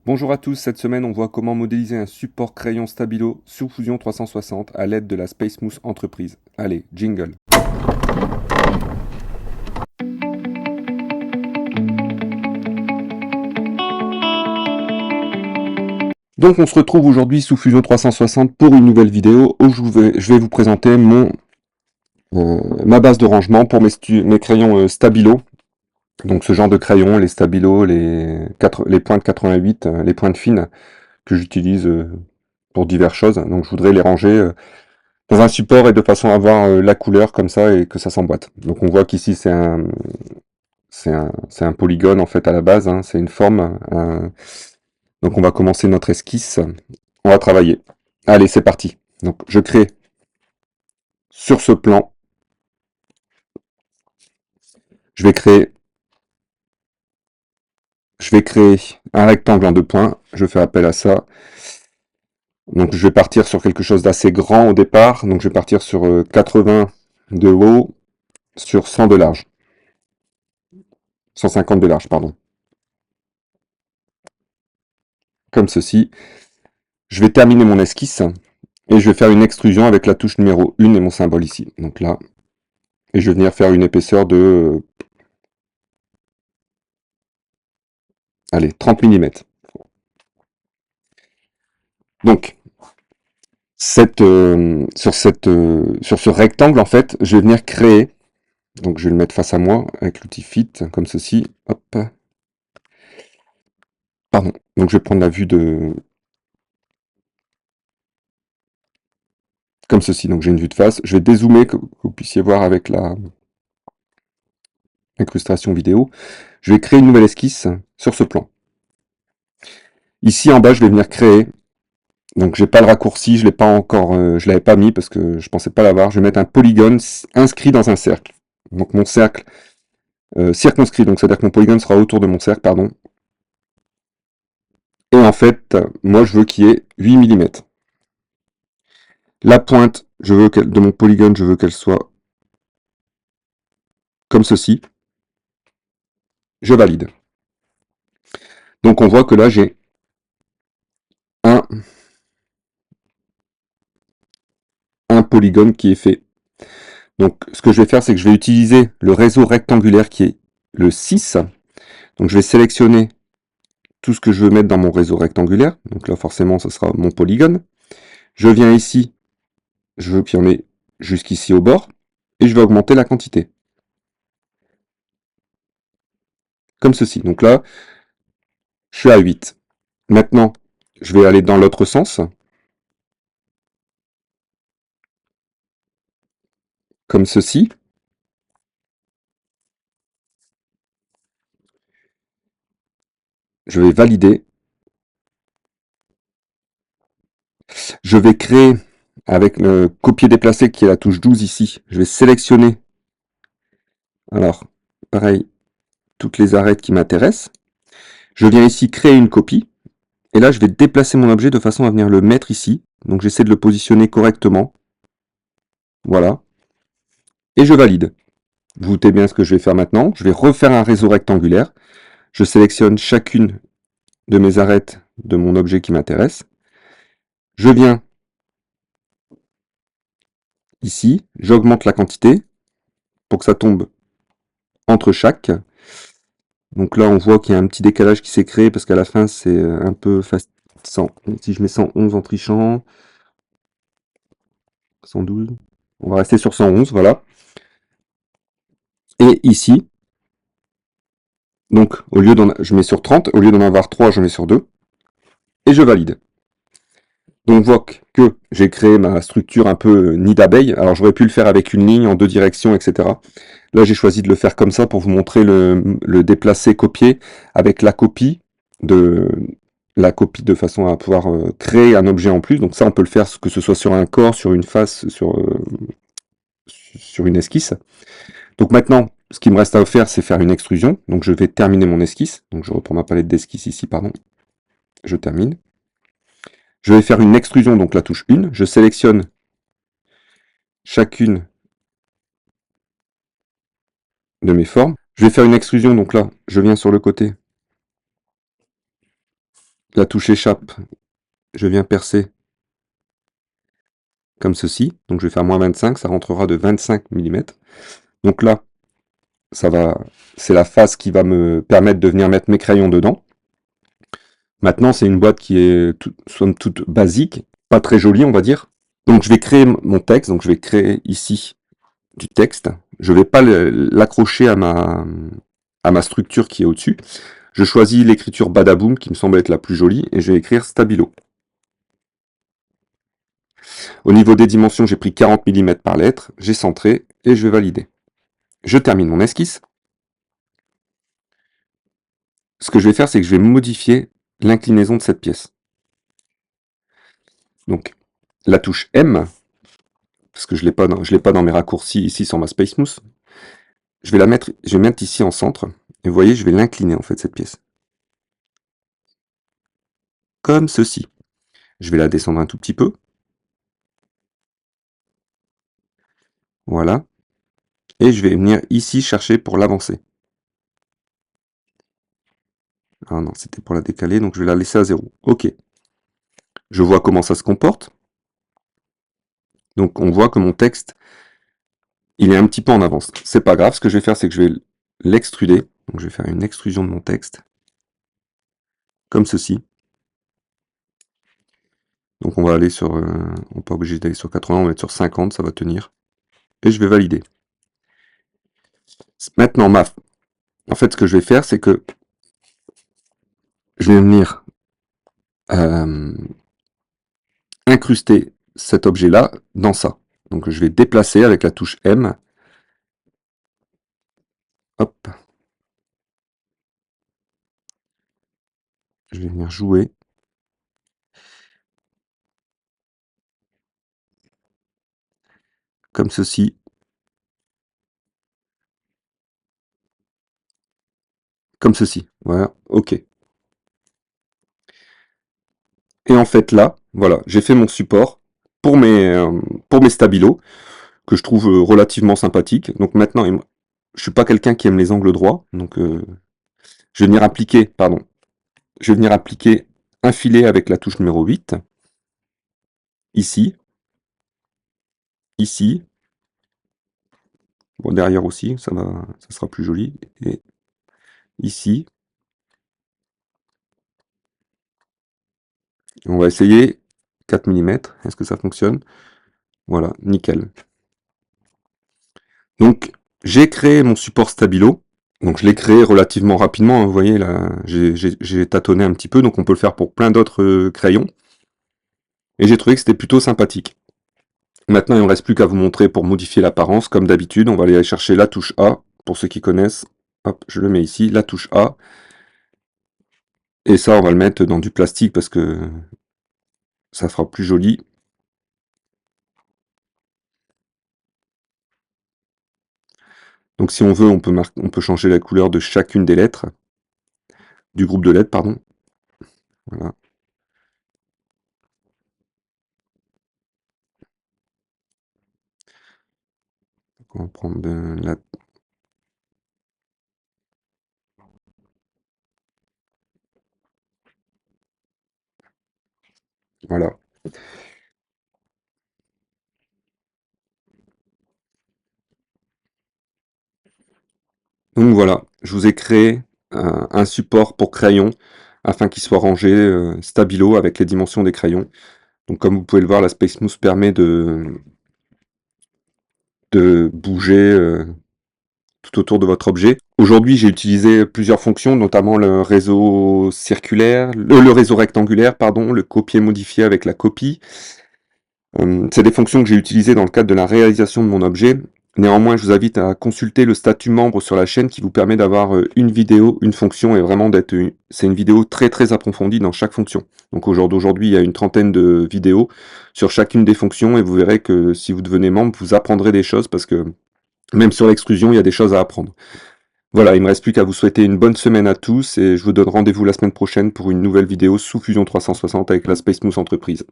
Bonjour à tous, cette semaine on voit comment modéliser un support crayon Stabilo sous Fusion 360 à l'aide de la SpaceMousse Entreprise. Allez, jingle. Donc on se retrouve aujourd'hui sous Fusion 360 pour une nouvelle vidéo où je vais vous présenter ma base de rangement pour mes crayons Stabilo. Donc ce genre de crayons, les Stabilo, les pointes 88, les pointes fines que j'utilise pour diverses choses. Donc je voudrais les ranger dans un support et de façon à avoir la couleur comme ça et que ça s'emboîte. Donc on voit qu'ici c'est un polygone en fait à la base, hein, c'est une forme. Donc on va commencer notre esquisse. On va travailler. Allez, c'est parti. Donc je crée sur ce plan, je vais créer, je vais créer un rectangle en deux points. Je fais appel à ça. Donc je vais partir sur quelque chose d'assez grand au départ. Donc je vais partir sur 80 de haut, sur 100 de large. 150 de large, pardon. Comme ceci. Je vais terminer mon esquisse et je vais faire une extrusion avec la touche numéro 1 et mon symbole ici. Donc là, et je vais venir faire une épaisseur de, allez, 30 mm. Donc, sur ce rectangle, en fait, je vais venir créer, donc je vais le mettre face à moi avec l'outil Fit, comme ceci, hop, pardon, donc je vais prendre la vue comme ceci, donc j'ai une vue de face, je vais dézoomer, que vous puissiez voir avec la incrustation vidéo, je vais créer une nouvelle esquisse sur ce plan. Ici en bas, je vais venir créer. Donc j'ai pas le raccourci, je l'ai pas encore, je l'avais pas mis parce que je pensais pas l'avoir. Je vais mettre un polygone inscrit dans un cercle. Donc mon cercle circonscrit, donc c'est-à-dire que mon polygone sera autour de mon cercle, pardon. Et en fait, moi je veux qu'il y ait 8 mm. La pointe, de mon polygone, je veux qu'elle soit comme ceci. Je valide. Donc on voit que là j'ai un, un polygone qui est fait. Donc ce que je vais faire, c'est que je vais utiliser le réseau rectangulaire qui est le 6. Donc je vais sélectionner tout ce que je veux mettre dans mon réseau rectangulaire. Donc là, forcément, ce sera mon polygone. Je viens ici, je veux qu'il y en ait jusqu'ici au bord, et je vais augmenter la quantité. Comme ceci. Donc là, je suis à 8. Maintenant, je vais aller dans l'autre sens, comme ceci. Je vais valider. Je vais créer, avec le copier-déplacer qui est la touche 12 ici, je vais sélectionner, alors, pareil, toutes les arêtes qui m'intéressent. Je viens ici créer une copie. Et là, je vais déplacer mon objet de façon à venir le mettre ici. Donc j'essaie de le positionner correctement. Voilà. Et je valide. Vous vous doutez bien ce que je vais faire maintenant. Je vais refaire un réseau rectangulaire. Je sélectionne chacune de mes arêtes de mon objet qui m'intéresse. Je viens ici, j'augmente la quantité pour que ça tombe entre chaque. Donc là, on voit qu'il y a un petit décalage qui s'est créé parce qu'à la fin, c'est un peu facile. Si je mets 111 en trichant, 112, on va rester sur 111, voilà. Et ici, donc je mets sur 30, au lieu d'en avoir 3, je mets sur 2, et je valide. Donc on voit que j'ai créé ma structure un peu nid d'abeille. Alors j'aurais pu le faire avec une ligne en deux directions, etc. Là j'ai choisi de le faire comme ça pour vous montrer le déplacer copier avec de la copie de façon à pouvoir créer un objet en plus. Donc ça on peut le faire que ce soit sur un corps, sur une face, sur une esquisse. Donc maintenant, ce qui me reste à faire, c'est faire une extrusion. Donc je vais terminer mon esquisse. Donc je reprends ma palette d'esquisse ici, pardon. Je termine. Je vais faire une extrusion, donc la touche 1. Je sélectionne chacune de mes formes. Je vais faire une extrusion, donc là, je viens sur le côté. la touche échappe, je viens percer comme ceci. Donc je vais faire -25, ça rentrera de 25 mm. Donc là, c'est la face qui va me permettre de venir mettre mes crayons dedans. Maintenant, c'est une boîte qui est somme toute basique, pas très jolie, on va dire. Donc je vais créer mon texte, donc je vais créer ici du texte. Je ne vais pas l'accrocher à ma structure qui est au-dessus. Je choisis l'écriture Badaboom qui me semble être la plus jolie et je vais écrire Stabilo. Au niveau des dimensions, j'ai pris 40 mm par lettre, j'ai centré et je vais valider. Je termine mon esquisse. Ce que je vais faire, c'est que je vais modifier l'inclinaison de cette pièce. Donc, la touche M, parce que je l'ai pas dans mes raccourcis ici sur ma Space Mousse, je vais mettre ici en centre. Et vous voyez, je vais l'incliner en fait cette pièce. Comme ceci. Je vais la descendre un tout petit peu. Voilà. Et je vais venir ici chercher pour l'avancer. Ah non, c'était pour la décaler, donc je vais la laisser à 0. Ok. Je vois comment ça se comporte. Donc on voit que mon texte, il est un petit peu en avance. C'est pas grave, ce que je vais faire, c'est que je vais l'extruder. Donc je vais faire une extrusion de mon texte. Comme ceci. Donc on va aller sur... on n'est pas obligé d'aller sur 80, on va mettre sur 50, ça va tenir. Et je vais valider. Maintenant, en fait, ce que je vais faire, c'est que je vais venir incruster cet objet-là dans ça. Donc je vais déplacer avec la touche M. Hop. Je vais venir jouer. Comme ceci. Comme ceci. Voilà, ok. Et en fait là, voilà, j'ai fait mon support pour mes stabilos, que je trouve relativement sympathique. Donc maintenant, je suis pas quelqu'un qui aime les angles droits, donc je vais venir appliquer, pardon, je vais venir appliquer un filet avec la touche numéro 8, ici, ici, bon, derrière aussi, ça sera plus joli, et ici. On va essayer 4 mm, est-ce que ça fonctionne? Voilà, nickel. Donc, j'ai créé mon support stabilo. Donc, je l'ai créé relativement rapidement. Hein, vous voyez, là, j'ai tâtonné un petit peu. Donc, on peut le faire pour plein d'autres crayons. Et j'ai trouvé que c'était plutôt sympathique. Maintenant, il ne me reste plus qu'à vous montrer pour modifier l'apparence. Comme d'habitude, on va aller chercher la touche A. Pour ceux qui connaissent, hop, je le mets ici, la touche A. Et ça, on va le mettre dans du plastique parce que ça fera plus joli. Donc si on veut, on peut changer la couleur de chacune des lettres. Du groupe de lettres, pardon. Voilà. On va prendre la... Voilà. Donc voilà, je vous ai créé un support pour crayon afin qu'il soit rangé stabilo avec les dimensions des crayons. Donc comme vous pouvez le voir, la Space Mousse permet de bouger tout autour de votre objet. Aujourd'hui, j'ai utilisé plusieurs fonctions, notamment le réseau circulaire, le réseau rectangulaire, pardon, le copier modifier avec la copie. C'est des fonctions que j'ai utilisées dans le cadre de la réalisation de mon objet. Néanmoins, je vous invite à consulter le statut membre sur la chaîne qui vous permet d'avoir une vidéo, une fonction et vraiment c'est une vidéo très très approfondie dans chaque fonction. Donc au jour d'aujourd'hui, il y a une trentaine de vidéos sur chacune des fonctions et vous verrez que si vous devenez membre, vous apprendrez des choses parce que même sur l'extrusion, il y a des choses à apprendre. Voilà, il ne me reste plus qu'à vous souhaiter une bonne semaine à tous et je vous donne rendez-vous la semaine prochaine pour une nouvelle vidéo sous Fusion 360 avec la Space Mousse Entreprise.